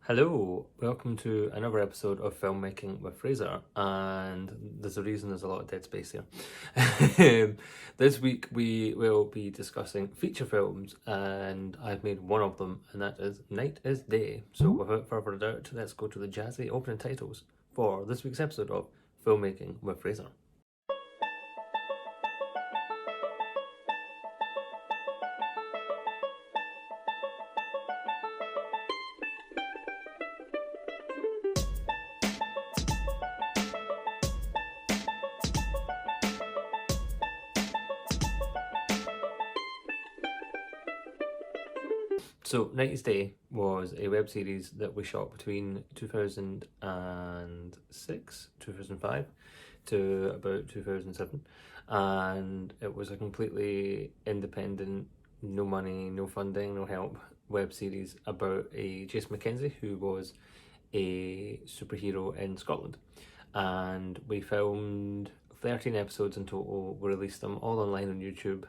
Hello, welcome to another episode of Filmmaking with Fraser, and there's a reason there's a lot of dead space here. This week we will be discussing feature films, and I've made one of them, and that is Night is Day. So without further ado, let's go to the jazzy opening titles for this week's episode of Filmmaking with Fraser. So, Night is Day was a web series that we shot between 2006, 2005 to about 2007, and it was a completely independent, no money, no funding, no help web series about a Jason Mackenzie who was a superhero in Scotland. And we filmed 13 episodes in total, we released them all online on YouTube.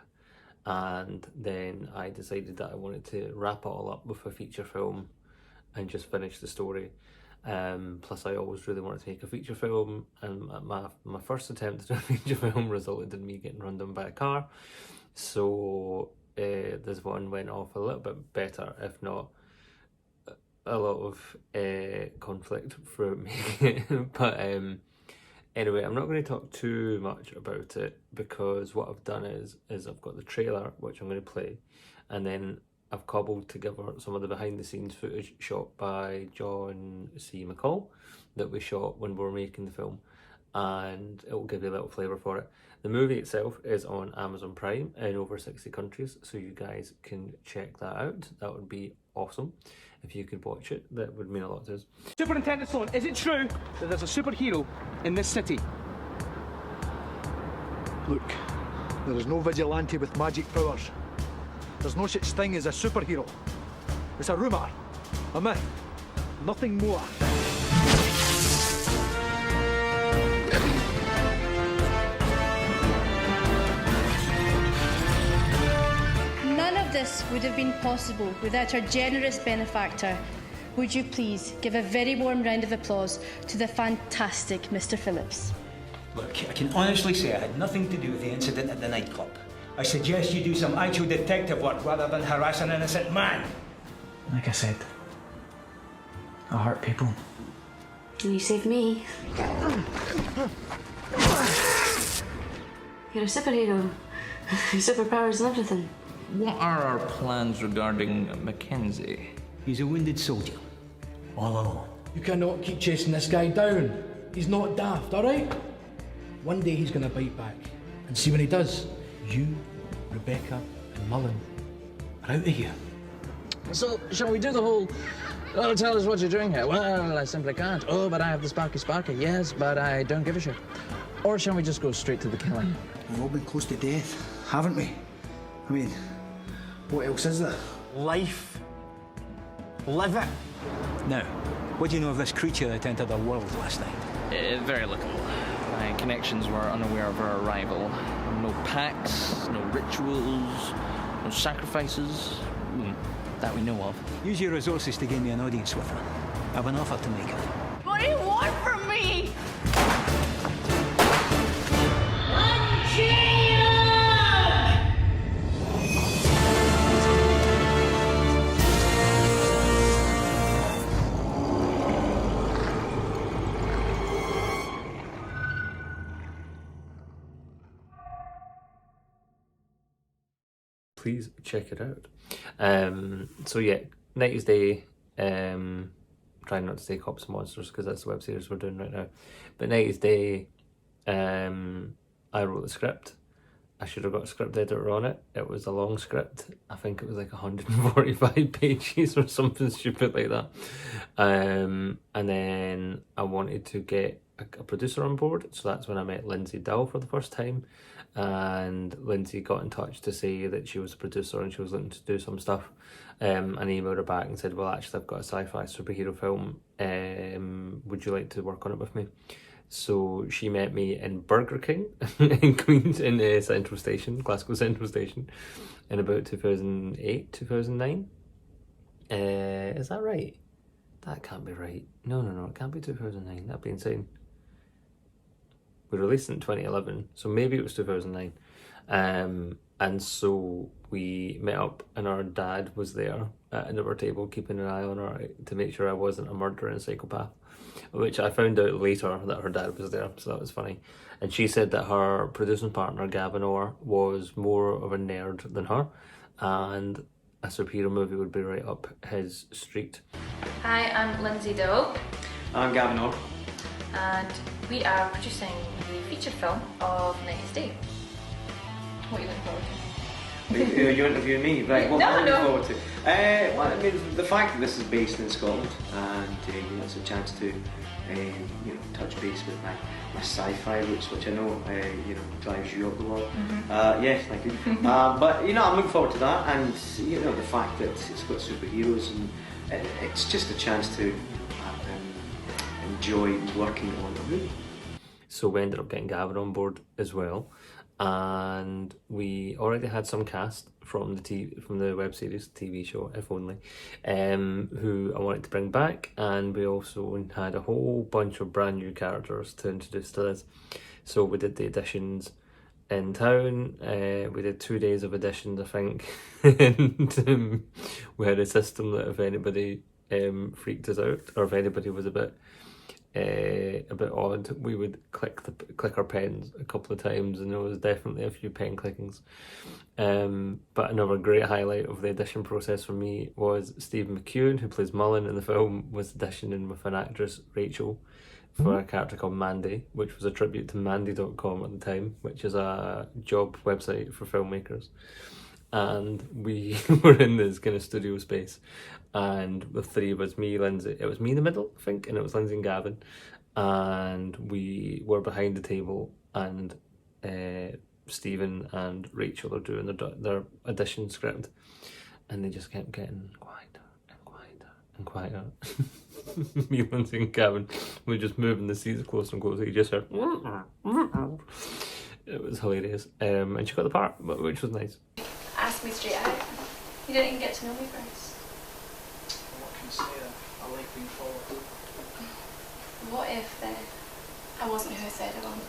And then I decided that I wanted to wrap it all up with a feature film and just finish the story. Plus I always really wanted to make a feature film, and my first attempt to do a feature film resulted in me getting run down by a car. So this one went off a little bit better, if not a lot of conflict for making it. But anyway, I'm not going to talk too much about it, because what I've done is I've got the trailer, which I'm going to play, and then I've cobbled together some of the behind-the-scenes footage shot by John C. McCall that we shot when we were making the film, and it will give you a little flavour for it. The movie itself is on Amazon Prime in over 60 countries, so you guys can check that out. That would be awesome. If you could watch it, that would mean a lot to us. Superintendent Sloan, is it true that there's a superhero in this city? Look, there is no vigilante with magic powers. There's no such thing as a superhero. It's a rumour, a myth, nothing more. None of this would have been possible without our generous benefactor. Would you please give a very warm round of applause to the fantastic Mr. Phillips? Look, I can honestly say I had nothing to do with the incident at the nightclub. I suggest you do some actual detective work rather than harass an innocent man. Like I said, I hurt people. And you saved me. You're a superhero. Superpowers and everything. What are our plans regarding Mackenzie? He's a wounded soldier. All alone. You cannot keep chasing this guy down. He's not daft, all right? One day he's going to bite back. And see when he does, you, Rebecca, and Mullen are out of here. So, shall we do the whole, oh, tell us what you're doing here? Well, I simply can't. Oh, but I have the sparky. Yes, but I don't give a shit. Or shall we just go straight to the killing? We've all been close to death, haven't we? I mean, what else is there? Life. Live it. Now, what do you know of this creature that entered our world last night? Very little. My connections were unaware of her arrival. No pacts, no rituals, no sacrifices, that we know of. Use your resources to gain me an audience with her. I have an offer to make her. What do you want from me? Please check it out. So yeah, Night is Day. Trying not to say Cops and Monsters because that's the web series we're doing right now. But Night is Day. I wrote the script. I should have got a script editor on it. It was a long script. I think it was like 145 pages or something stupid like that. And then I wanted to get a producer on board, so that's when I met Lindsay Dull for the first time. And Lindsay got in touch to say that she was a producer and she was looking to do some stuff. And I emailed her back and said, well, actually, I've got a sci-fi superhero film. Would you like to work on it with me? So she met me in Burger King in Queens, in Central Station, Glasgow Central Station, in about 2008, 2009. Is that right? That can't be right. No, it can't be 2009. That'd be insane. We released it in 2011, so maybe it was 2009. And so we met up, and our dad was there at another table keeping an eye on her to make sure I wasn't a murderer and psychopath, which I found out later that her dad was there, so that was funny. And she said that her producing partner, Gavin Orr, was more of a nerd than her, and a superhero movie would be right up his street. Hi, I'm Lindsay Doe. I'm Gavin Orr. And we are producing the feature film of 90s Day. What are you looking forward to? Are you interviewing me? Right, what am I looking forward to? Well, I mean, the fact that this is based in Scotland, and you know, it's a chance to you know, touch base with my sci-fi roots, which I know you know, drives you up the wall. Yes, thank you. But you know, I'm looking forward to that, and you know, the fact that it's got superheroes, and it's just a chance to enjoy working on the movie. So we ended up getting Gavin on board as well, and we already had some cast from the web series, TV show, if only, who I wanted to bring back, and we also had a whole bunch of brand new characters to introduce to this. So we did the auditions in town. We did 2 days of auditions, I think, and we had a system that if anybody freaked us out, or if anybody was a bit odd, we would click our pens a couple of times, and there was definitely a few pen clickings. But another great highlight of the audition process for me was Stephen McEwen, who plays Mullen in the film, was auditioning with an actress, Rachel, for a character called Mandy, which was a tribute to Mandy.com at the time, which is a job website for filmmakers. And we were in this kind of studio space, and the three of us, me, Lindsay, it was me in the middle, I think, and it was Lindsay and Gavin, and we were behind the table, and Stephen and Rachel are doing their audition script, and they just kept getting quieter and quieter and quieter. Me, Lindsay and Gavin were just moving the seats closer and closer. You just heard it was hilarious, and she got the part, which was nice. Ask me straight out. You didn't even get to know me first. What can I say? I like being followed. What if I wasn't who I said I was?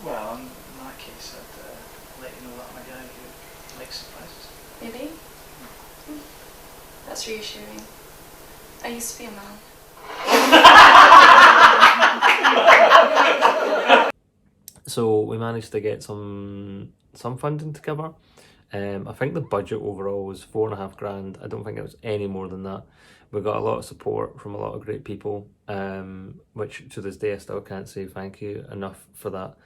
Well, in that case, I'd let you know that I'm a guy who likes surprises. Maybe? That's reassuring. I used to be a man. So we managed to get some funding together. I think the budget overall was $4,500. I don't think it was any more than that. We got a lot of support from a lot of great people, which to this day I still can't say thank you enough for that.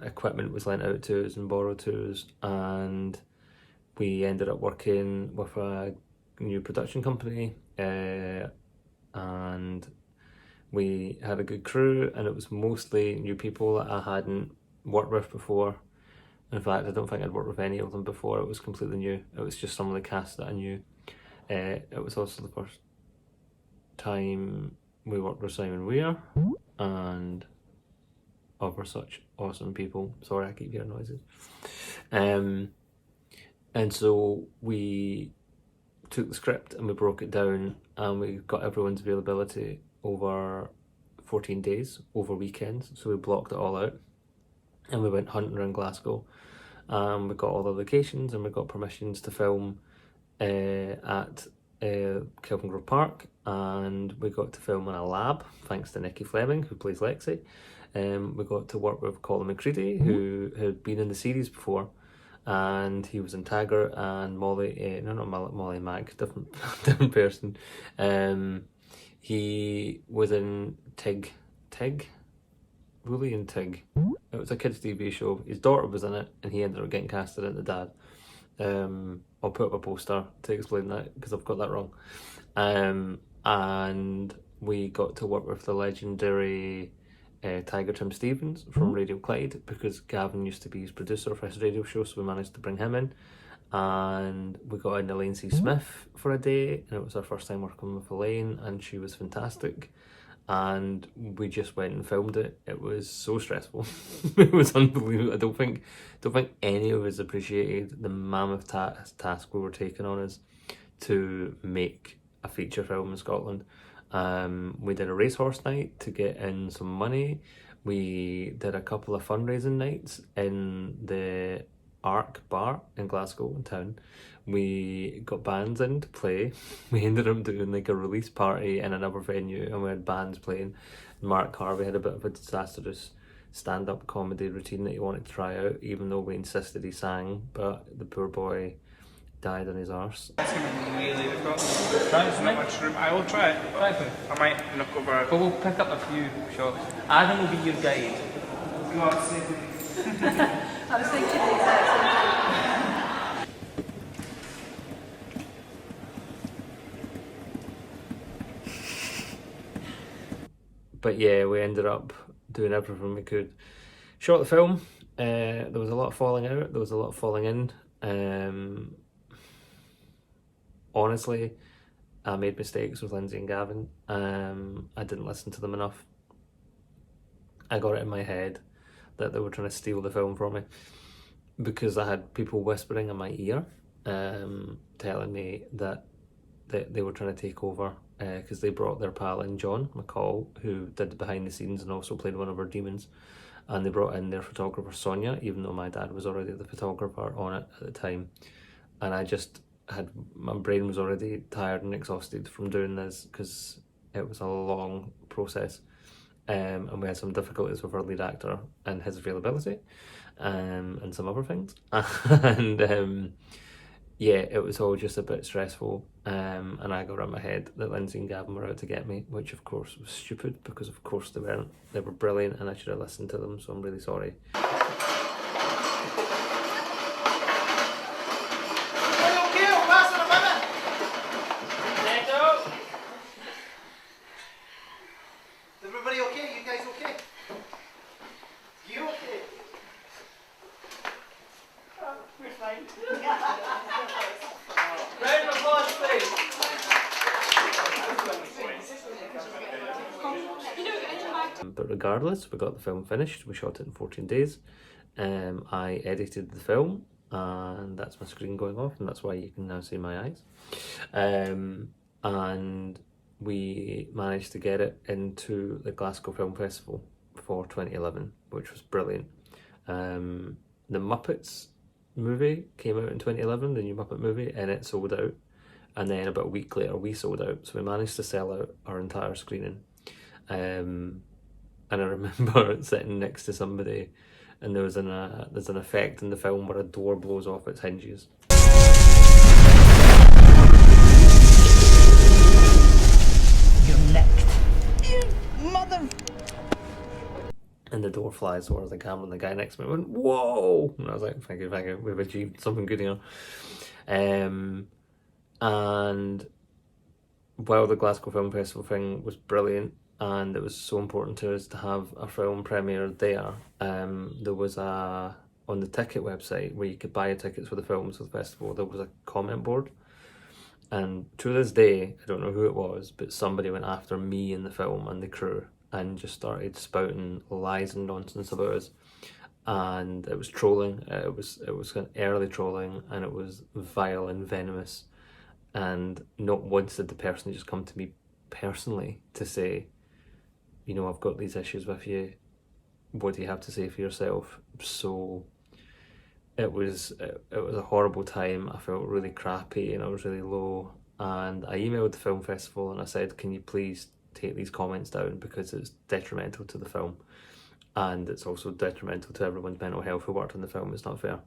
Equipment was lent out to us and borrowed to us, and we ended up working with a new production company, and we had a good crew, and it was mostly new people that I hadn't worked with before. In fact, I don't think I'd worked with any of them before. It was completely new. It was just some of the cast that I knew. It was also the first time we worked with Simon Weir and other such awesome people. Sorry, I keep hearing noises. And so we took the script and we broke it down, and we got everyone's availability over 14 days, over weekends. So we blocked it all out, and we went hunting around Glasgow. We got all the locations, and we got permissions to film at Kelvin Grove Park, and we got to film in a lab thanks to Nikki Fleming, who plays Lexi. We got to work with Colin McCready, who had been in the series before, and he was in Taggart, and Molly, not Molly Mack, different person. He was in Tig, Wooly and Tig. It was a kids' TV show. His daughter was in it, and he ended up getting casted into Dad. I'll put up a poster to explain that because I've got that wrong. And we got to work with the legendary Tiger Tim Stevens from Radio Clyde, because Gavin used to be his producer for his radio show, so we managed to bring him in. And we got in Elaine C. Smith for a day, and it was our first time working with Elaine, and she was fantastic. And we just went and filmed it. It was so stressful. It was unbelievable. I don't think any of us appreciated the mammoth task we were taking on us to make a feature film in Scotland. We did a racehorse night to get in some money. We did a couple of fundraising nights in the Arc Bar in Glasgow in town. We got bands in to play. We ended up doing like a release party in another venue, and we had bands playing. Mark Harvey had a bit of a disastrous stand-up comedy routine that he wanted to try out, even though we insisted he sang, but the poor boy died on his arse. It's going to be really difficult. There's not much room. I will try it. I might knock over. But we'll pick up a few shots. Adam will be your guide. God's sake. I was thinking the exact same thing. But yeah, we ended up doing everything we could. Shot the film. There was a lot of falling out. There was a lot of falling in. Honestly, I made mistakes with Lindsay and Gavin. I didn't listen to them enough. I got it in my head that they were trying to steal the film from me, because I had people whispering in my ear, telling me that they were trying to take over, because they brought their pal in, John McCall, who did the behind the scenes and also played one of our demons, and they brought in their photographer Sonia, even though my dad was already the photographer on it at the time. And I just my brain was already tired and exhausted from doing this, because it was a long process, and we had some difficulties with our lead actor and his availability, and some other things, and yeah, it was all just a bit stressful, and I got around my head that Lindsay and Gavin were out to get me, which of course was stupid, because of course they weren't. They were brilliant and I should have listened to them, so I'm really sorry. But regardless, we got the film finished. We shot it in 14 days. I edited the film, and that's my screen going off, and that's why you can now see my eyes. And we managed to get it into the Glasgow Film Festival for 2011, which was brilliant. The Muppets movie came out in 2011, the new Muppet movie, and it sold out. And then about a week later, we sold out. So we managed to sell out our entire screening. And I remember sitting next to somebody, and there's an effect in the film where a door blows off its hinges. You're necked. You mother... And the door flies over the camera, and the guy next to me went, "Whoa!" And I was like, thank you, we've achieved something good here. And while the Glasgow Film Festival thing was brilliant, and it was so important to us to have a film premiere there, there was on the ticket website where you could buy tickets for the films of the festival, there was a comment board. And to this day, I don't know who it was, but somebody went after me and the film and the crew and just started spouting lies and nonsense about us. And it was trolling, it was kind of early trolling, and it was vile and venomous. And not once did the person just come to me personally to say, you know, I've got these issues with you, what do you have to say for yourself? So it was a horrible time. I felt really crappy and I was really low, and I emailed the film festival and I said, can you please take these comments down, because it's detrimental to the film, and it's also detrimental to everyone's mental health who worked on the film. It's not fair.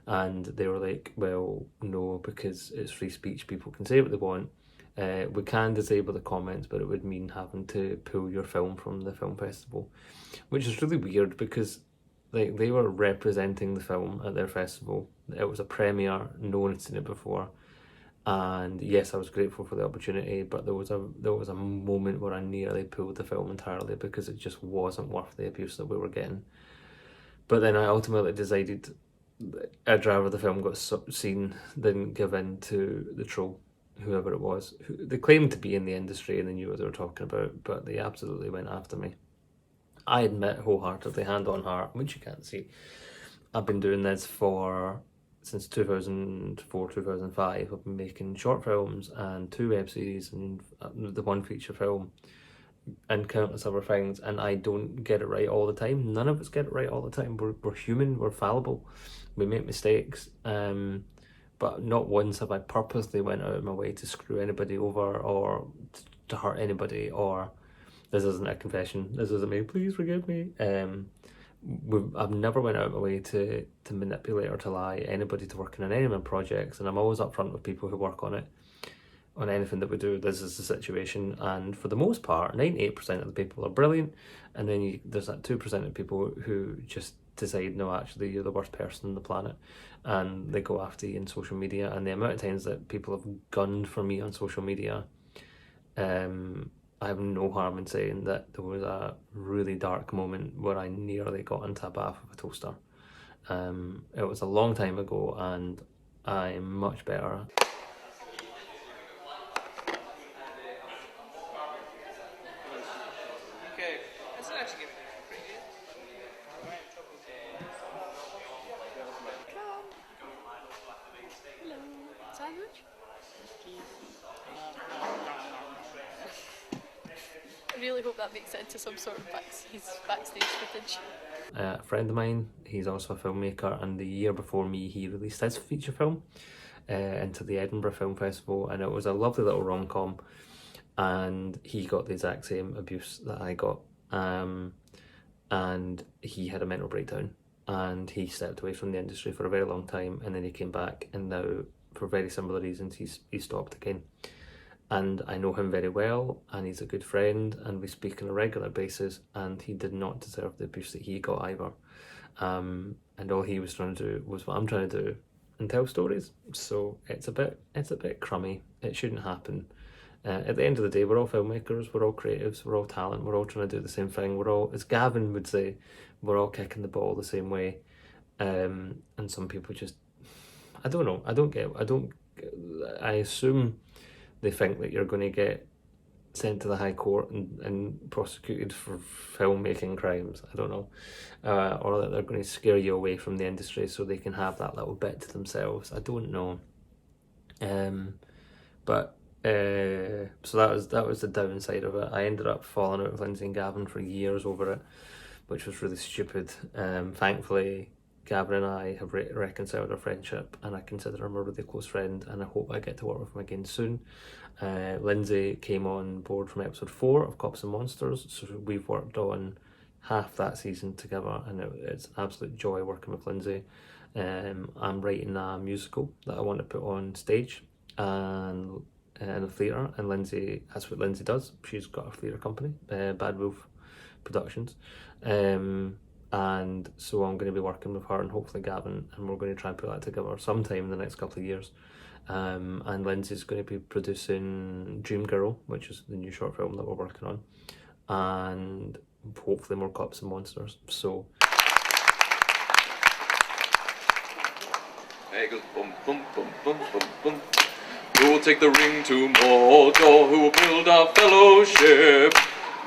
And they were like, well, no, because it's free speech, people can say what they want. We can disable the comments, but it would mean having to pull your film from the film festival, which is really weird, because like they were representing the film at their festival. It was a premiere, no one had seen it before, and yes, I was grateful for the opportunity, but there was a moment where I nearly pulled the film entirely, because it just wasn't worth the abuse that we were getting. But then I ultimately decided, I'd rather the film got seen than give in to the troll, whoever it was. They claimed to be in the industry and they knew what they were talking about, but they absolutely went after me. I admit wholeheartedly, hand on heart, which you can't see, I've been doing this for since 2004, 2005, I've been making short films and 2 web series and the 1 feature film and countless other things, and I don't get it right all the time. None of us get it right all the time. We're human, we're fallible, we make mistakes, but not once have I purposely went out of my way to screw anybody over or to hurt anybody, or this isn't a confession, this isn't me, please forgive me. I've never went out of my way to manipulate or to lie anybody to working on any of my projects, and I'm always upfront with people who work on it. On anything that we do, this is the situation, and for the most part 98% of the people are brilliant, and then there's that 2% of people who just decide, no, actually you're the worst person on the planet, and they go after you in social media. And the amount of times that people have gunned for me on social media, I have no harm in saying that there was a really dark moment where I nearly got into a bath with a toaster. It was a long time ago, and I'm much better. I really hope that makes it into some sort of backstage footage. A friend of mine, he's also a filmmaker, and the year before me he released his feature film into the Edinburgh Film Festival, and it was a lovely little rom-com, and he got the exact same abuse that I got, and he had a mental breakdown, and he stepped away from the industry for a very long time, and then he came back, and now for very similar reasons he stopped again. And I know him very well, and he's a good friend, and we speak on a regular basis, and he did not deserve the abuse that he got either. And all he was trying to do was what I'm trying to do, and tell stories. So it's a bit crummy. It shouldn't happen. At the end of the day, we're all filmmakers, we're all creatives, we're all talent, we're all trying to do the same thing. We're all, as Gavin would say, we're all kicking the ball the same way. And some people just, I don't know, I assume they think that you're going to get sent to the High Court and prosecuted for filmmaking crimes, I don't know, or that they're going to scare you away from the industry so they can have that little bit to themselves. I don't know. So that was the downside of it. I ended up falling out with Lindsay and Gavin for years over it, which was really stupid. Thankfully, Gavin and I have reconciled our friendship, and I consider him a really close friend, and I hope I get to work with him again soon. Lindsay came on board from episode 4 of Cops and Monsters, so we've worked on half that season together, and it's an absolute joy working with Lindsay. I'm writing a musical that I want to put on stage and in a theatre, and Lindsay, that's what Lindsay does. She's got a theatre company, Bad Wolf Productions. And so I'm going to be working with her and hopefully Gavin, and we're going to try and put that together sometime in the next couple of years. And Lindsay's going to be producing Dream Girl, which is the new short film that we're working on, and hopefully more Cops and Monsters. So Hey, it goes boom, boom, boom, boom, boom, boom. Who will take the ring to Mordor? Who will build our fellowship?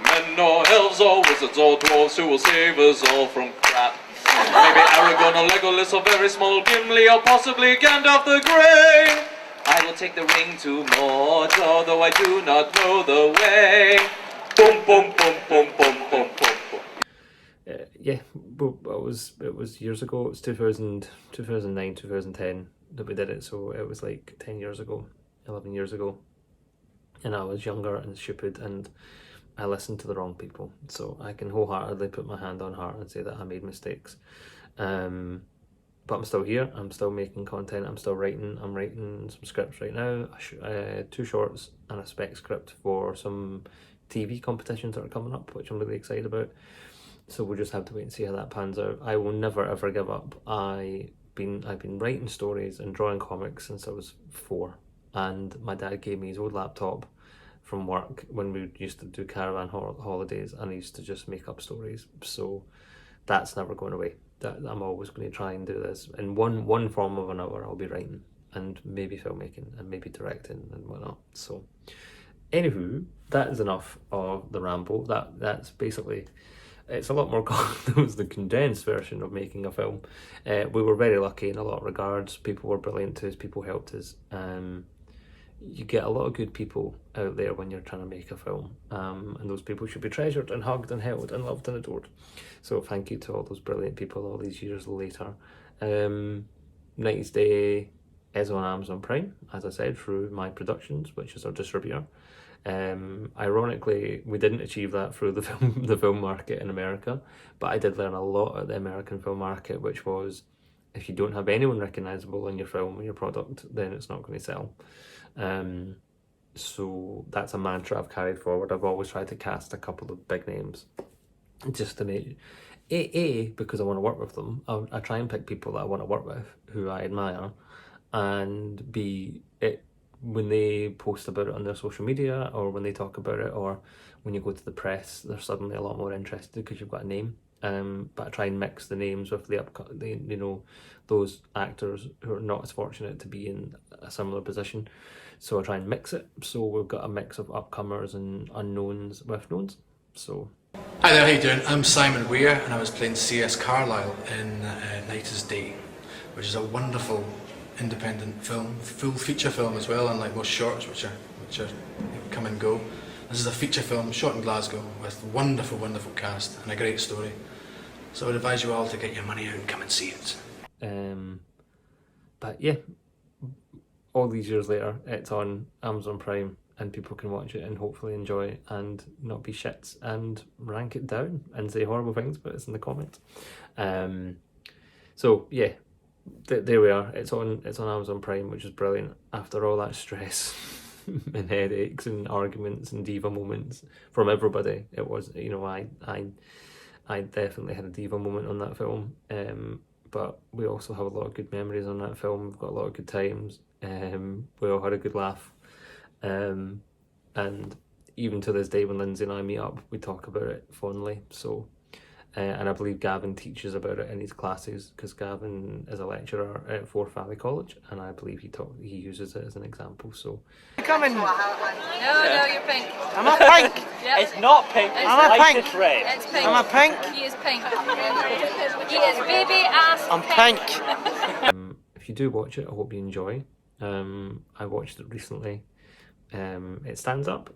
Men or elves or wizards or dwarves, who will save us all from crap? Maybe Aragorn or Legolas or very small Gimli or possibly Gandalf the Grey. I will take the ring to Mordor, though I do not know the way. Boom, boom, boom, boom, boom, boom, boom, boom. Yeah, it was years ago. It was 2009, 2010 that we did it, so it was like 10 years ago, 11 years ago. And I was younger and stupid, and I listened to the wrong people, so I can wholeheartedly put my hand on heart and say that I made mistakes. But I'm still here, I'm still making content, I'm still writing. I'm writing some scripts right now, 2 shorts and a spec script for some TV competitions that are coming up, which I'm really excited about. So we'll just have to wait and see how that pans out. I will never ever give up. I've been writing stories and drawing comics since I was 4, and my dad gave me his old laptop from work when we used to do caravan holidays, and I used to just make up stories. So that's never going away. That I'm always going to try and do this in one form or another. I'll be writing and maybe filmmaking and maybe directing and whatnot. So anywho, that is enough of the ramble. That's basically it's a lot more that was the condensed version of making a film. We were very lucky in a lot of regards. People were brilliant to us, people helped us. You get a lot of good people out there when you're trying to make a film, and those people should be treasured and hugged and held and loved and adored. So thank you to all those brilliant people all these years later. 90s Day is on Amazon Prime, as I said, through My Productions, which is our distributor. Ironically, we didn't achieve that through the film market in America, but I did learn a lot at the American film market, which was, if you don't have anyone recognisable in your film or your product, then it's not going to sell. So that's a mantra I've carried forward. I've always tried to cast a couple of big names, just to make because I want to work with them. I try and pick people that I want to work with, who I admire, and B, when they post about it on their social media, or when they talk about it, or when you go to the press, they're suddenly a lot more interested because you've got a name. But I try and mix the names with those actors who are not as fortunate to be in a similar position. So I try and mix it. So we've got a mix of upcomers and unknowns with knowns. So. Hi there, how you doing? I'm Simon Weir, and I was playing C.S. Carlyle in 90s Day, which is a wonderful independent film, full feature film as well, unlike most shorts which are come and go. This is a feature film shot in Glasgow with wonderful cast and a great story. So I would advise you all to get your money out and come and see it. But yeah, all these years later, it's on Amazon Prime and people can watch it and hopefully enjoy and not be shits and rank it down and say horrible things, but it's in the comments. So yeah, there we are. It's on Amazon Prime, which is brilliant. After all that stress and headaches and arguments and diva moments from everybody, it was, I definitely had a diva moment on that film. But we also have a lot of good memories on that film. We've got a lot of good times. We all had a good laugh. And even to this day, when Lindsay and I meet up, we talk about it fondly. So, and I believe Gavin teaches about it in his classes, because Gavin is a lecturer at Forth Valley College, and I believe he uses it as an example. So, come in. No, you're pink. Am I pink? Yep. It's not pink. Am I pink? It's pink. Am I pink? He is pink. He is baby ass I'm pink. If you do watch it, I hope you enjoy. I watched it recently. It stands up.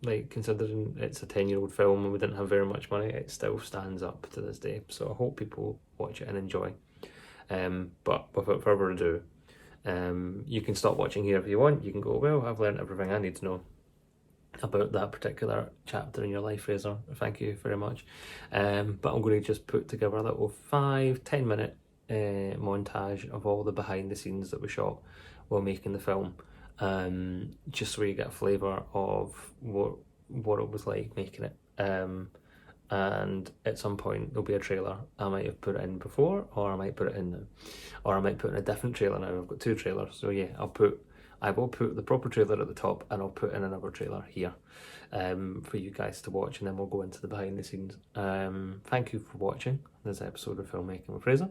Like, considering it's a 10-year-old film and we didn't have very much money, it still stands up to this day. So I hope people watch it and enjoy. But without further ado, you can stop watching here if you want. You can go, well, I've learned everything I need to know about that particular chapter in your life, Fraser. Thank you very much. But I'm going to just put together a little 5-10 minute montage of all the behind the scenes that we shot while making the film. Just so you get a flavour of what it was like making it. And at some point there'll be a trailer. I might have put it in before, or I might put it in now, or I might put in a different trailer now. I've got 2 trailers, so yeah, I will put the proper trailer at the top, and I'll put in another trailer here for you guys to watch, and then we'll go into the behind the scenes. Thank you for watching this episode of Filmmaking with Fraser.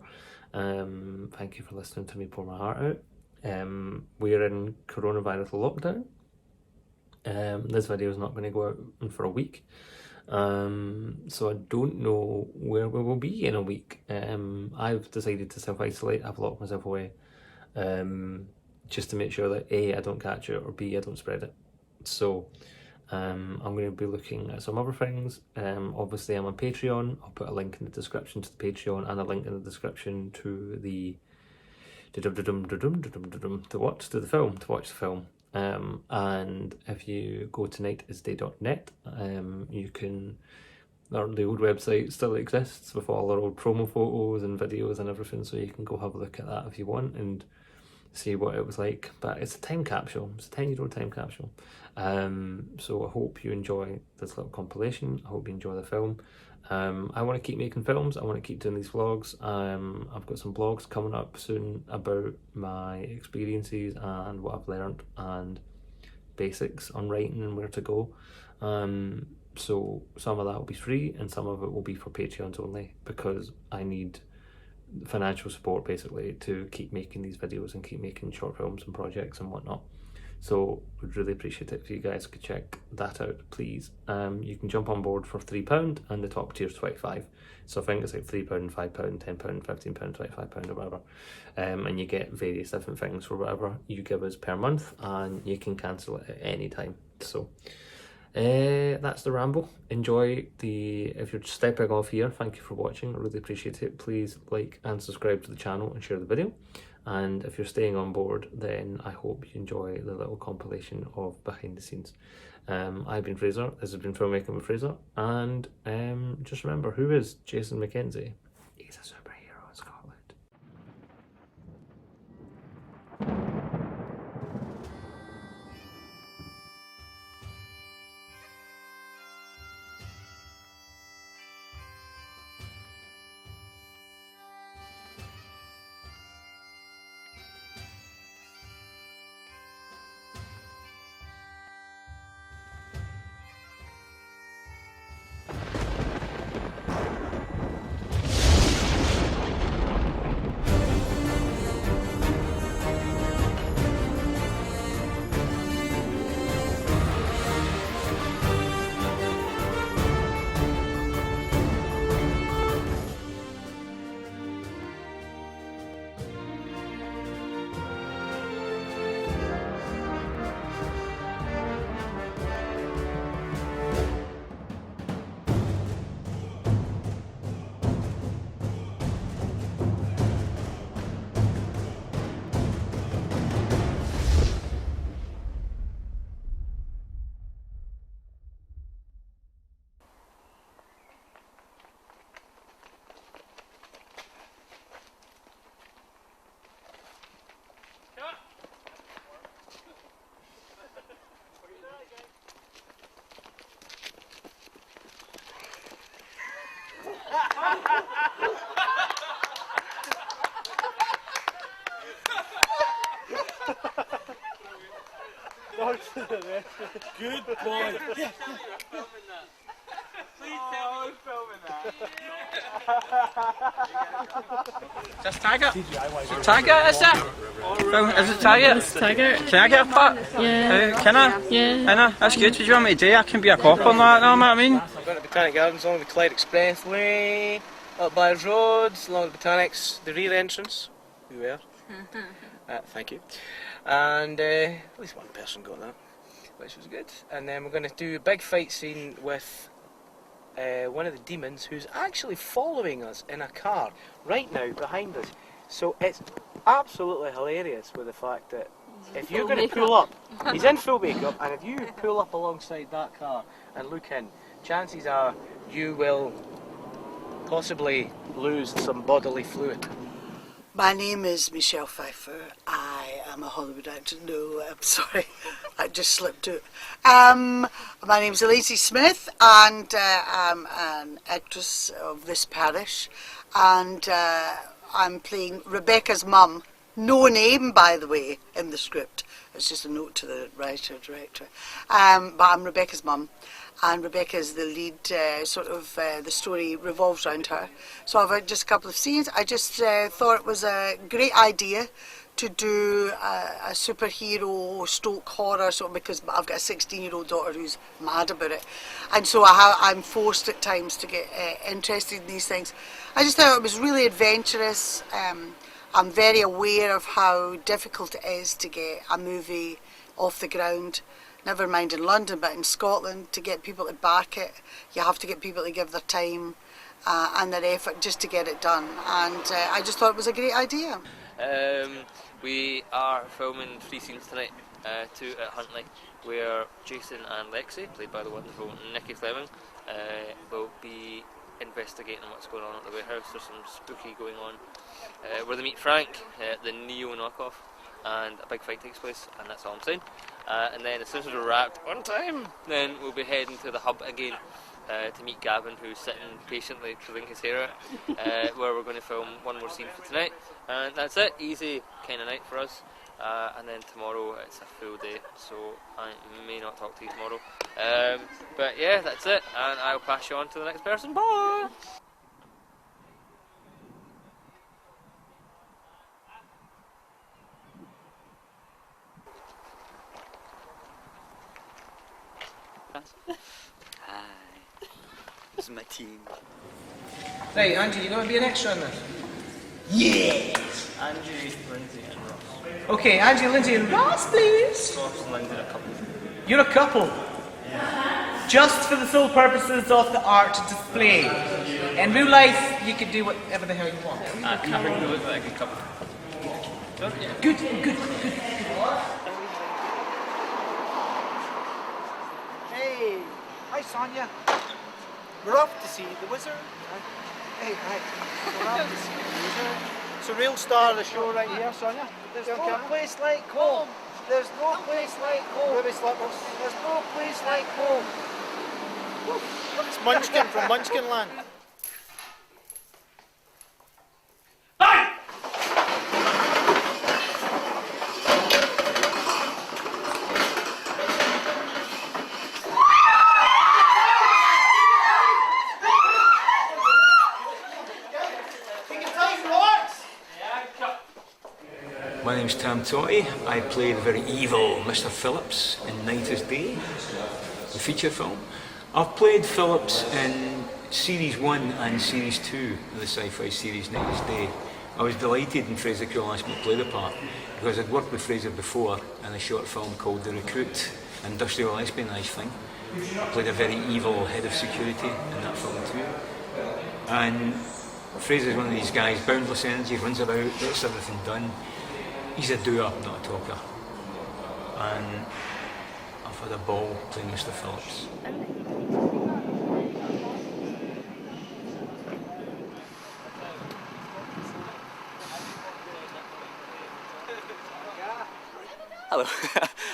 Thank you for listening to me pour my heart out. We're in coronavirus lockdown. This video is not going to go out for a week. So I don't know where we will be in a week. I've decided to self-isolate. I've locked myself away. Just to make sure that A, I don't catch it, or B, I don't spread it. So I'm going to be looking at some other things. Obviously I'm on Patreon. I'll put a link in the description to the Patreon, and a link in the description to the to watch the film. And if you go to nightisday.net, you can, the old website still exists with all our old promo photos and videos and everything, so you can go have a look at that if you want and see what it was like. But it's a time capsule. It's a 10-year-old time capsule. So I hope you enjoy this little compilation. I hope you enjoy the film. I want to keep making films. I want to keep doing these vlogs. I've got some blogs coming up soon about my experiences and what I've learned and basics on writing and where to go. So some of that will be free and some of it will be for Patreons only, because I need financial support basically to keep making these videos and keep making short films and projects and whatnot. So would really appreciate it if you guys could check that out, please. You can jump on board for £3 and the top tier is 25. So I think it's like £3, £5, £10, £15, £25 or whatever. And you get various different things for whatever you give us per month, and you can cancel it at any time. So that's the ramble. Enjoy if you're stepping off here, thank you for watching. I really appreciate it. Please like and subscribe to the channel and share the video. And if you're staying on board, then I hope you enjoy the little compilation of behind the scenes. I've been Fraser, this has been Filmmaking with Fraser, and just remember, who is Jason McKenzie? He's a superhero in Scotland. Good boy. Please tell me who's filming that. Just tag it. Tag it, is it? Is it tag it? Let's tag it. Can I get a part? Yeah. Can I? Yeah. That's good. What do you want me to do? I can be a cop on that, you know what I mean? I've got the Botanic Gardens along the Clyde Expressway, up by roads, along the Botanics, the rear entrance. We were. Thank you. And at least one person got that, which was good. And then we're going to do a big fight scene with one of the demons who's actually following us in a car right now behind us. So it's absolutely hilarious with the fact that if you're going to pull up, he's in full makeup, and if you pull up alongside that car and look in, chances are you will possibly lose some bodily fluid. My name is Michelle Pfeiffer. I am a Hollywood actor. No, I'm sorry, I just slipped out. My name's Elise Smith, and I'm an actress of this parish, and I'm playing Rebecca's mum. No name, by the way, in the script. It's just a note to the writer-director. But I'm Rebecca's mum, and Rebecca is the lead, the story revolves around her. So I've had just a couple of scenes. I just thought it was a great idea to do a superhero stoke horror, because I've got a 16-year-old daughter who's mad about it. And so I'm forced at times to get interested in these things. I just thought it was really adventurous. I'm very aware of how difficult it is to get a movie off the ground, never mind in London, but in Scotland, to get people to back it. You have to get people to give their time and their effort just to get it done. And I just thought it was a great idea. We are filming 3 scenes tonight, 2 at Huntly, where Jason and Lexi, played by the wonderful Nikki Fleming, will be investigating what's going on at the warehouse. There's some spooky going on. Where they meet Frank, the Neo knockoff, and a big fight takes place, and that's all I'm saying. And then as soon as we're wrapped on time, then we'll be heading to the hub again to meet Gavin, who's sitting patiently pulling his hair out, where we're going to film one more scene for tonight. And that's it, easy kind of night for us. And then tomorrow it's a full day, so I may not talk to you tomorrow. But yeah, that's it, and I'll pass you on to the next person. Bye! Hi. This is my team. Right, Angie, you going to be an extra in this? Yes! Angie, Lindsay, and Ross. Okay, Angie, Lindsay, and Ross, please. Ross and Lindsay are a couple. You're a couple. Just for the sole purposes of the art display. In real life, you can do whatever the hell you want. I think we look like a couple. Good, good. Hey, hi Sonia. We're off to see the wizard. Hey, hi. We're off to see the wizard. It's a real star of the show right here, Sonia. There's no place like home. There's no place like home. Ruby slippers. There's no place like home. It's Munchkin from Munchkin Land. My name's Tam Totty. I play the very evil Mr. Phillips in Night is Day, the feature film. I've played Phillips in Series 1 and Series 2 of the sci-fi series Night is Day. I was delighted when Fraser asked me to play the part because I'd worked with Fraser before in a short film called The Recruit, an industrial espionage thing. I played a very evil head of security in that film too. And Fraser's one of these guys, boundless energy, runs about, gets everything done. He's a doer, not a talker. And I've had a ball playing Mr. Phillips. Hello,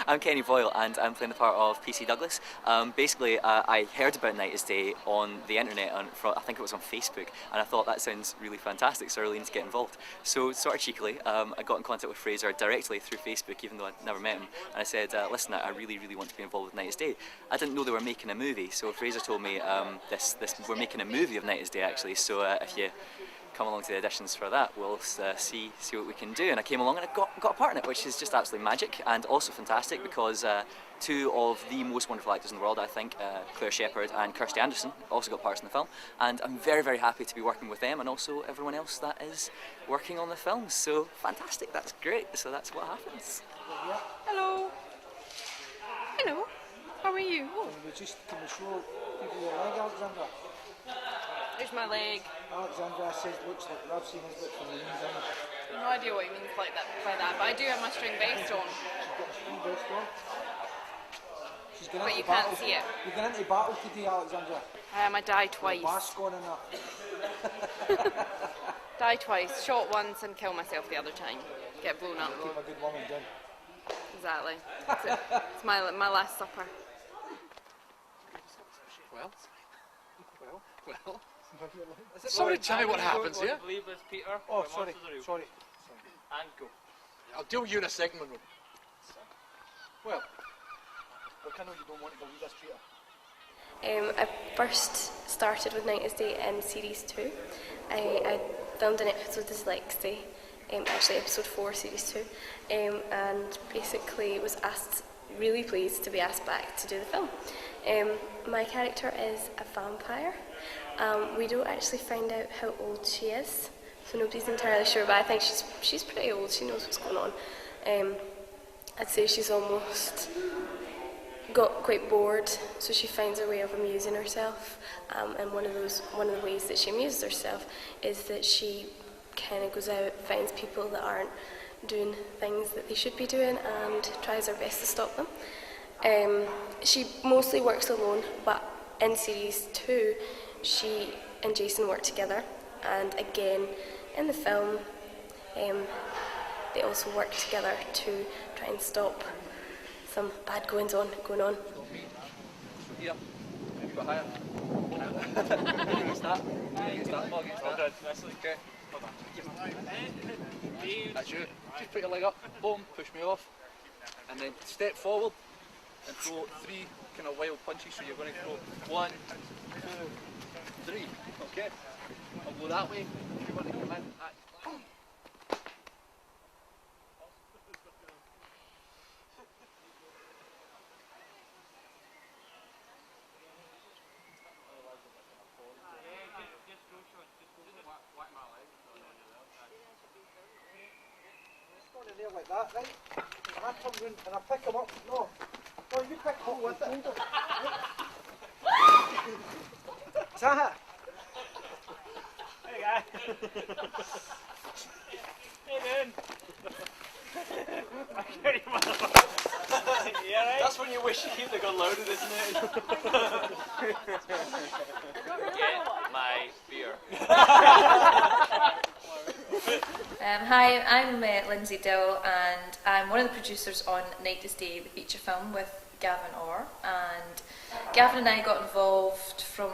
I'm Kenny Boyle and I'm playing the part of PC Douglas. Basically, I heard about Night is Day on the internet, I think it was on Facebook, and I thought that sounds really fantastic, so I really need to get involved. So, sort of cheekily, I got in contact with Fraser directly through Facebook, even though I'd never met him, and I said, listen, I really, really want to be involved with Night is Day. I didn't know they were making a movie, so Fraser told me, we're making a movie of Night is Day actually, so if you come along to the auditions for that, we'll see what we can do. And I came along and I got a part in it, which is just absolutely magic and also fantastic because two of the most wonderful actors in the world, I think, Claire Shepherd and Kirsty Anderson, also got parts in the film. And I'm very, very happy to be working with them and also everyone else that is working on the film. So fantastic, that's great. So that's what happens. Hello. Hello. How are you? Can we show people your leg, Alexandra? There's my leg. Alexandra says looks like I've seen his bit from the news. I have no idea what he means by that, but I do have my string vest on. She's got a string vest on. She's going But into you can't battle. see it. You're going into battle today, Alexandra. I died twice. Bask on and that. Died twice, shot once and killed myself the other time. Get blown up. Keep a good woman down. Exactly. That's it. It's my last supper. Well. Somebody tell me what happens here. Leave this, Peter. Oh, sorry. And go. I'll deal with you in a second, Monroe. Well, look, I know you don't want to believe this, Peter. I first started with Night is Day in Series 2. I filmed an episode Dyslexia, actually episode 4, Series 2, and basically was really pleased to be asked back to do the film. My character is a vampire. We don't actually find out how old she is, so nobody's entirely sure, but I think she's pretty old, she knows what's going on. I'd say she's almost got quite bored, so she finds a way of amusing herself, and one of the ways that she amuses herself is that she kind of goes out, finds people that aren't doing things that they should be doing and tries her best to stop them. She mostly works alone, but in Series 2 she and Jason work together, and again in the film they also work together to try and stop some bad goings on going on. here. Maybe go higher. Start. Okay. That's you. Just put your leg up, boom, push me off, and then step forward and throw 3 kind of wild punches. So you're going to throw 1, 2, 3. Okay. I'll go that way. If you want to come in, boom. on in there like that, right? And I come round and I pick him up. No, you pick him up with it. Zaha. Hey guy. Hey man. Yeah, right? That's when you wish you could have gone louder, isn't it? Get my beer. Hi, I'm Lindsay Dill, and I'm one of the producers on Night is Day, the feature film with Gavin Orr. And Gavin and I got involved from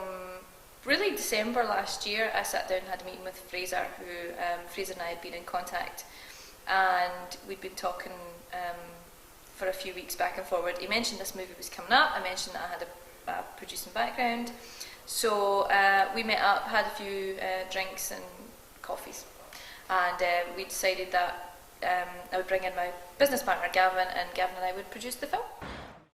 really December last year. I sat down and had a meeting with Fraser, who Fraser and I had been in contact, and we'd been talking for a few weeks back and forward. He mentioned this movie was coming up. I mentioned that I had a producing background, so we met up, had a few drinks and coffees, and we decided that I would bring in my business partner Gavin, and Gavin and I would produce the film.